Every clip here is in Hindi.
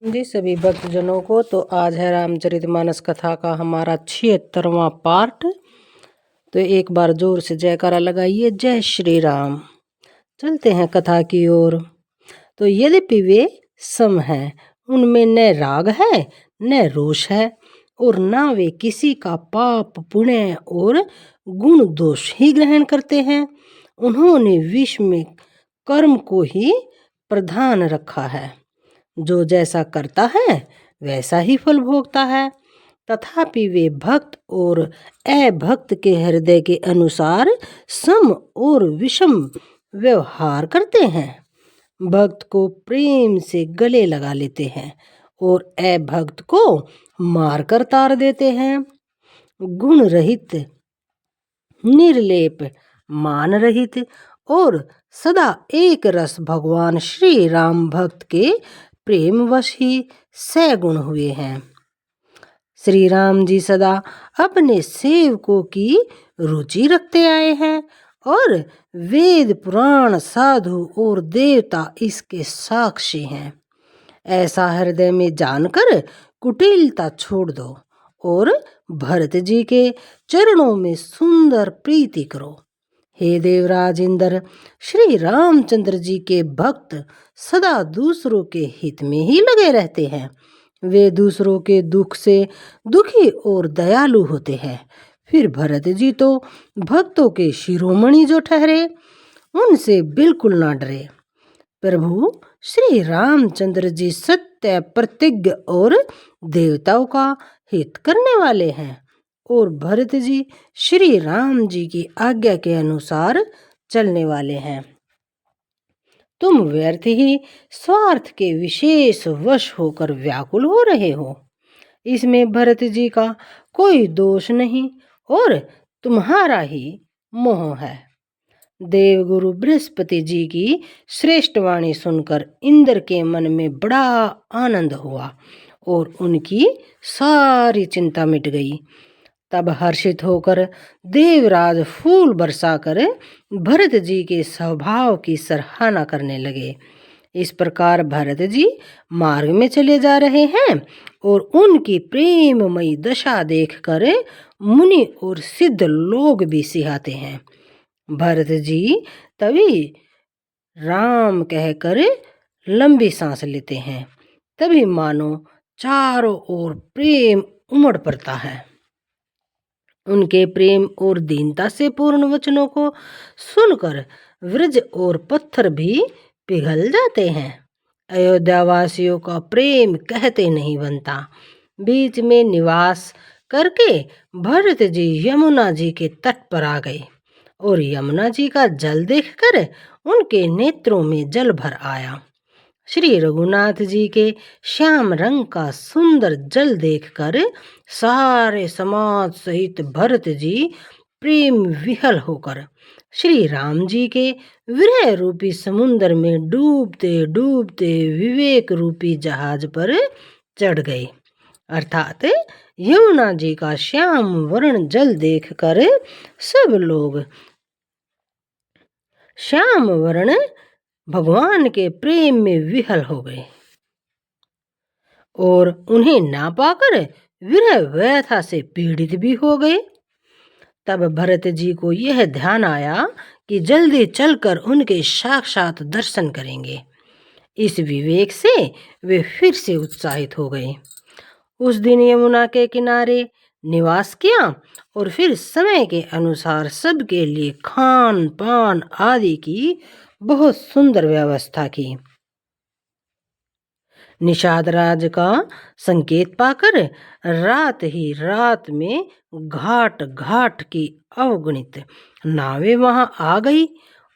जी सभी भक्तजनों को तो आज है रामचरितमानस कथा का हमारा 76वां पार्ट। तो एक बार जोर से जयकारा लगाइए, जय श्री राम। चलते हैं कथा की ओर। तो यद्यपि वे सम हैं, उनमें न राग है न रोष है, और न वे किसी का पाप पुण्य और गुण दोष ही ग्रहण करते हैं। उन्होंने विश्व में कर्म को ही प्रधान रखा है। जो जैसा करता है वैसा ही फल भोगता है। तथापि वे भक्त और अभक्त के हृदय के अनुसार सम और विषम व्यवहार करते हैं। भक्त को प्रेम से गले लगा लेते हैं और अभक्त को मार कर तार देते हैं। गुण रहित, निर्लेप, मान रहित और सदा एक रस भगवान श्री राम भक्त के प्रेमवश ही सगुण हुए हैं। श्री राम जी सदा अपने सेवकों की रुचि रखते आए हैं और वेद पुराण साधु और देवता इसके साक्षी हैं। ऐसा हृदय में जानकर कुटिलता छोड़ दो और भरत जी के चरणों में सुंदर प्रीति करो। हे देवराज इंद्र, श्री रामचंद्र जी के भक्त सदा दूसरों के हित में ही लगे रहते हैं। वे दूसरों के दुख से दुखी और दयालु होते हैं। फिर भरत जी तो भक्तों के शिरोमणि जो ठहरे, उनसे बिल्कुल ना डरे। प्रभु श्री रामचंद्र जी सत्य प्रतिज्ञ और देवताओं का हित करने वाले हैं, और भरत जी श्री राम जी की आज्ञा के अनुसार चलने वाले हैं। तुम व्यर्थ ही स्वार्थ के विशेष वश होकर व्याकुल हो रहे हो। इसमें भरत जी का कोई दोष नहीं और तुम्हारा ही मोह है। देवगुरु बृहस्पति जी की श्रेष्ठ वाणी सुनकर इंद्र के मन में बड़ा आनंद हुआ और उनकी सारी चिंता मिट गई। तब हर्षित होकर देवराज फूल बरसाकर भरत जी के स्वभाव की सराहना करने लगे। इस प्रकार भरत जी मार्ग में चले जा रहे हैं और उनकी प्रेममयी दशा देखकर मुनि और सिद्ध लोग भी सिहाते हैं। भरत जी तभी राम कहकर लंबी सांस लेते हैं। तभी मानो चारों ओर प्रेम उमड़ पड़ता है। उनके प्रेम और दीनता से पूर्ण वचनों को सुनकर वृक्ष और पत्थर भी पिघल जाते हैं। अयोध्यावासियों का प्रेम कहते नहीं बनता। बीच में निवास करके भरत जी यमुना जी के तट पर आ गए और यमुना जी का जल देखकर उनके नेत्रों में जल भर आया। श्री रघुनाथ जी के श्याम रंग का सुंदर जल देखकर सारे समाज सहित भरत जी प्रेम विहल होकर श्री राम जी के विरह रूपी समुद्र में डूबते डूबते विवेक रूपी जहाज पर चढ़ गए। अर्थात यमुना जी का श्याम वर्ण जल देखकर सब लोग श्याम वर्ण भगवान के प्रेम में विहल हो गए और उन्हें ना पाकर विरह व्यथा से पीड़ित भी हो गए। तब भरत जी को यह ध्यान आया कि जल्दी चलकर उनके साक्षात दर्शन करेंगे। इस विवेक से वे फिर से उत्साहित हो गए। उस दिन यमुना के किनारे निवास किया और फिर समय के अनुसार सबके लिए खान पान आदि की बहुत सुंदर व्यवस्था की। निषाद राज का संकेत पाकर रात ही रात में घाट घाट की अवगणित नावें वहां आ गई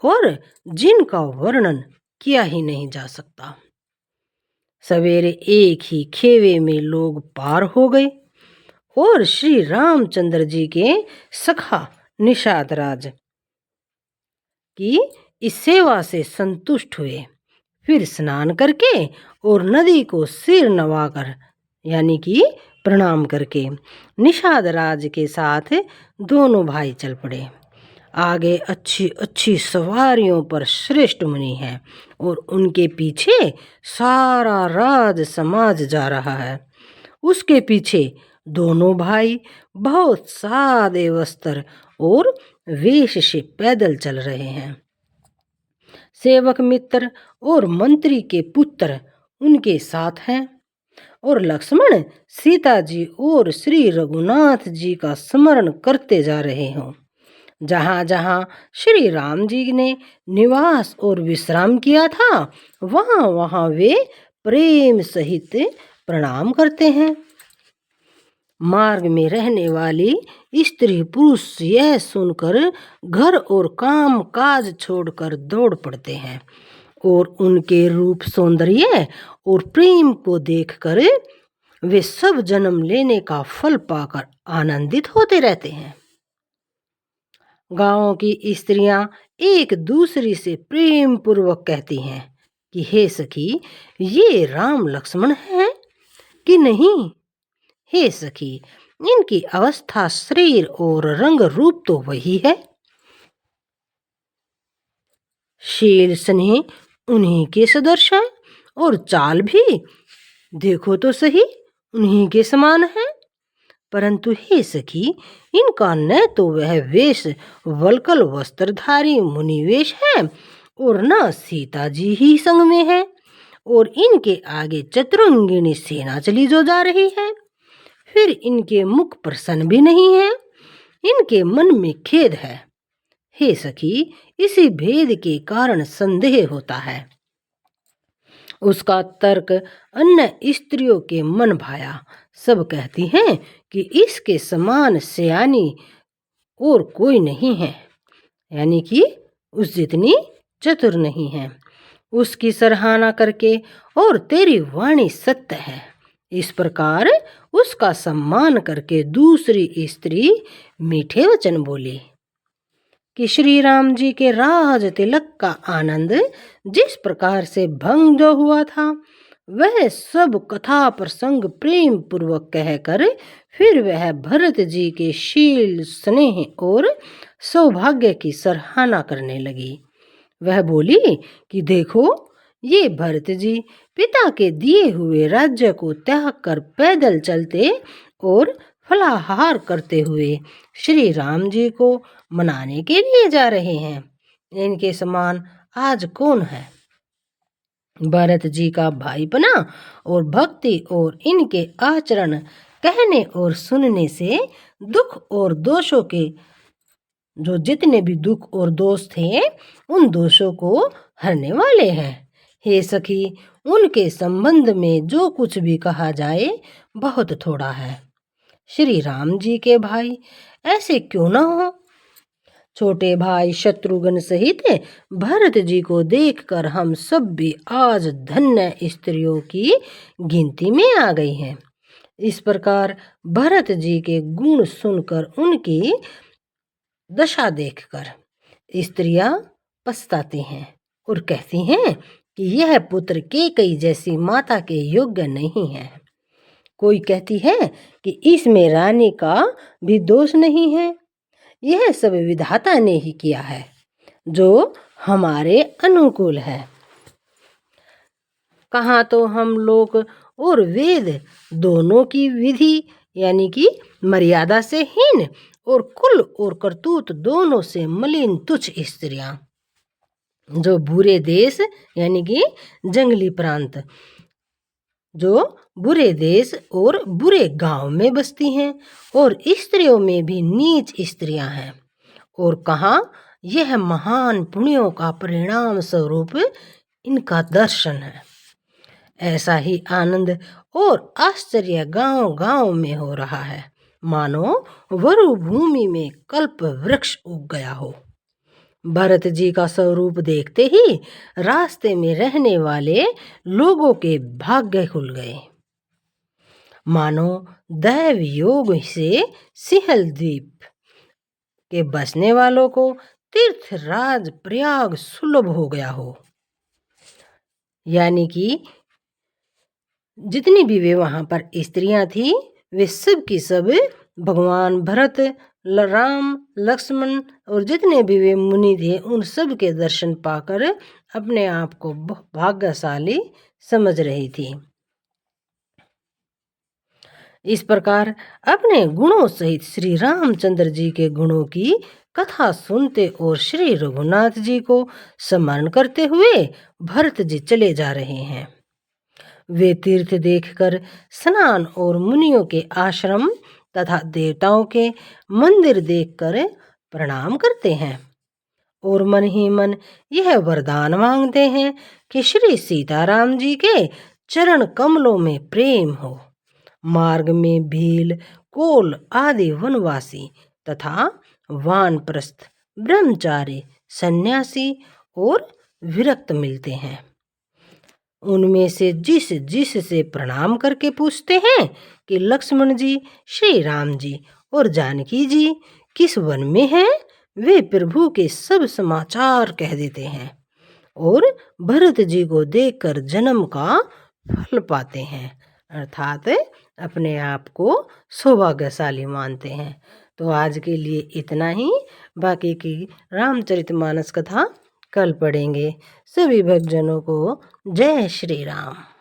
और जिनका वर्णन किया ही नहीं जा सकता। सवेरे एक ही खेवे में लोग पार हो गए और श्री रामचंद्र जी के सखा निषाद राज की इस सेवा से संतुष्ट हुए। फिर स्नान करके और नदी को सिर नवाकर यानी कि प्रणाम करके निषाद राज के साथ दोनों भाई चल पड़े। आगे अच्छी अच्छी सवारियों पर श्रेष्ठ मुनि हैं और उनके पीछे सारा राज समाज जा रहा है। उसके पीछे दोनों भाई बहुत सादे वस्त्र और वेश से पैदल चल रहे हैं। सेवक मित्र और मंत्री के पुत्र उनके साथ हैं और लक्ष्मण सीता जी और श्री रघुनाथ जी का स्मरण करते जा रहे हों। जहाँ जहाँ श्री राम जी ने निवास और विश्राम किया था, वहाँ वहाँ वे प्रेम सहित प्रणाम करते हैं। मार्ग में रहने वाली स्त्री पुरुष यह सुनकर घर और काम काज छोड़कर दौड़ पड़ते हैं और उनके रूप सौंदर्य और प्रेम को देखकर वे सब जन्म लेने का फल पाकर आनंदित होते रहते हैं। गांवों की स्त्रियां एक दूसरी से प्रेम पूर्वक कहती हैं कि हे सखी, ये राम लक्ष्मण हैं कि नहीं? हे सखी, इनकी अवस्था, शरीर और रंग रूप तो वही है। शील स्नेह उन्हीं के सदृश है और चाल भी देखो तो सही उन्हीं के समान है। परंतु हे सखी, इनका न तो वह वेश वल्कल वस्त्रधारी मुनिवेश है और न सीता जी ही संग में है, और इनके आगे चतुरंगिणी सेना चली जो जा रही है। फिर इनके मुख प्रसन्न भी नहीं है, इनके मन में खेद है। हे सखी, इसी भेद के कारण संदेह होता है। उसका तर्क अन्य स्त्रियों के मन भाया। सब कहती हैं कि इसके समान सयानी और कोई नहीं है, यानी कि उस जितनी चतुर नहीं है। उसकी सराहना करके और तेरी वाणी सत्य है, इस प्रकार उसका सम्मान करके दूसरी स्त्री मीठे वचन बोली कि श्री राम जी के राज तिलक का आनंद जिस प्रकार से भंग जो हुआ था, वह सब कथा प्रसंग प्रेम पूर्वक कहकर फिर वह भरत जी के शील स्नेह और सौभाग्य की सराहना करने लगी। वह बोली कि देखो, ये भरत जी पिता के दिए हुए राज्य को त्याग कर पैदल चलते और फलाहार करते हुए श्री राम जी को मनाने के लिए जा रहे हैं। इनके समान आज कौन है? भरत जी का भाईपना और भक्ति और इनके आचरण कहने और सुनने से दुख और दोषों के जो जितने भी दुख और दोष थे, उन दोषों को हरने वाले हैं। हे सखी, उनके संबंध में जो कुछ भी कहा जाए बहुत थोड़ा है। श्री राम जी के भाई ऐसे क्यों न हो? छोटे भाई शत्रुघ्न सहित भरत जी को देखकर हम सब भी आज धन्य स्त्रियों की गिनती में आ गई हैं। इस प्रकार भरत जी के गुण सुनकर उनकी दशा देखकर स्त्रियां पछताती हैं और कहती हैं कि यह पुत्र केकई जैसी माता के योग्य नहीं है। कोई कहती है कि इसमें रानी का भी दोष नहीं है, यह सब विधाता ने ही किया है जो हमारे अनुकूल है। कहाँ तो हम लोग और वेद दोनों की विधि यानी कि मर्यादा से हीन और कुल और करतूत दोनों से मलिन तुच्छ स्त्रियां जो बुरे देश यानी कि जंगली प्रांत, जो बुरे देश और बुरे गांव में बसती हैं और स्त्रियों में भी नीच स्त्रियां हैं, और कहाँ यह महान पुण्यों का परिणाम स्वरूप इनका दर्शन है। ऐसा ही आनंद और आश्चर्य गांव गांव में हो रहा है, मानो वरु भूमि में कल्प वृक्ष उग गया हो। भरत जी का स्वरूप देखते ही रास्ते में रहने वाले लोगों के भाग्य खुल गए, मानो दैव योग से सिंहल द्वीप के बसने वालों को तीर्थराज प्रयाग सुलभ हो गया हो। यानी कि जितनी भी वे वहां पर स्त्रियां थी, वे सब की सब भगवान भरत राम, लक्ष्मण और जितने भी वे मुनि थे उन सब के दर्शन पाकर अपने आप को भाग्यशाली समझ रही थी। इस प्रकार अपने गुणों सहित श्री रामचंद्र जी के गुणों की कथा सुनते और श्री रघुनाथ जी को स्मरण करते हुए भरत जी चले जा रहे हैं। वे तीर्थ देखकर स्नान और मुनियों के आश्रम तथा देवताओं के मंदिर देखकर प्रणाम करते हैं और मन ही मन यह वरदान मांगते हैं कि श्री सीताराम जी के चरण कमलों में प्रेम हो। मार्ग में भील, कोल आदि वनवासी तथा वानप्रस्थ, ब्रह्मचारी, सन्यासी और विरक्त मिलते हैं। उनमें से जिस जिस से प्रणाम करके पूछते हैं कि लक्ष्मण जी, श्री राम जी और जानकी जी किस वन में हैं, वे प्रभु के सब समाचार कह देते हैं और भरत जी को देखकर जन्म का फल पाते हैं, अर्थात अपने आप को सौभाग्यशाली मानते हैं। तो आज के लिए इतना ही। बाकी की रामचरितमानस कथा कल पढ़ेंगे। सभी भक्तजनों को जय श्री राम।